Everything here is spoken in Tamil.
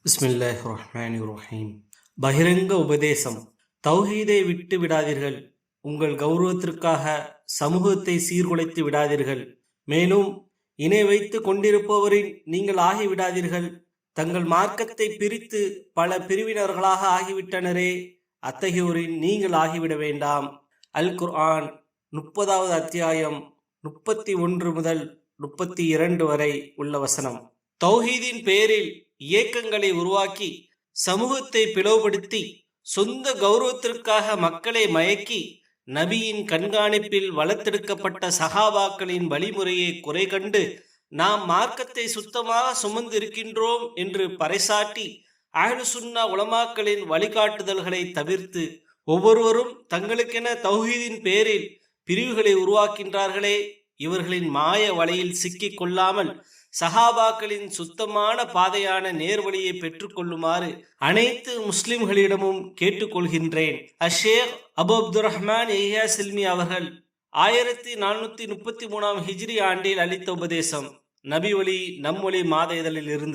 பிஸ்மில்லாஹிர் ரஹ்மானிர் ரஹீம். பகிரங்க உபதேசம். தௌஹீதை விட்டு விடாதீர்கள். உங்கள் கௌரவத்திற்காக சமூகத்தை சீர்குலைத்து விடாதீர்கள். மேலும் இணை வைத்து கொண்டிருப்பவரின் நீங்கள் ஆகிவிடாதீர்கள். தங்கள் மார்க்கத்தை பிரித்து பல பிரிவினர்களாக ஆகிவிட்டனரே, அத்தகையோரின் நீங்கள் ஆகிவிட வேண்டாம். அல் குர்ஆன் 30வது அத்தியாயம் 31 முதல் 32 வரை உள்ள வசனம். தௌஹீதின் பேரில் இயக்கங்களை உருவாக்கி சமூகத்தை பிளவுபடுத்தி சொந்த கௌரவத்திற்காக மக்களை மயக்கி நபியின் கண்காணிப்பில் வளர்த்தெடுக்கப்பட்ட சஹாபாக்களின் வழிமுறையை குறை கண்டு நாம் மார்க்கத்தை சுத்தமாக சுமந்து இருக்கின்றோம் என்று பறைசாட்டி அஹ்லு சுன்னா உலமாக்களின் வழிகாட்டுதல்களை தவிர்த்து ஒவ்வொருவரும் தங்களுக்கென தௌஹீதின் பேரில் பிரிவுகளை உருவாக்கின்றார்களே, இவர்களின் மாய வலையில் சிக்கிக் கொள்ளாமல் சஹாபாக்களின் சுத்தமான பாதையான நேர்வழியை பெற்றுக்கொள்ளுமாறு அனைத்து முஸ்லிம்களிடமும் கேட்டுக்கொள்கின்றேன். அஷேக் அபு அப்துர் ரஹ்மான் யஹ்யா சில்மி அவர்கள் 1433 ஹிஜ்ரி ஆண்டில் அளித்த உபதேசம். நபி ஒளி நம் ஒளி மாத இதழில் இருந்து.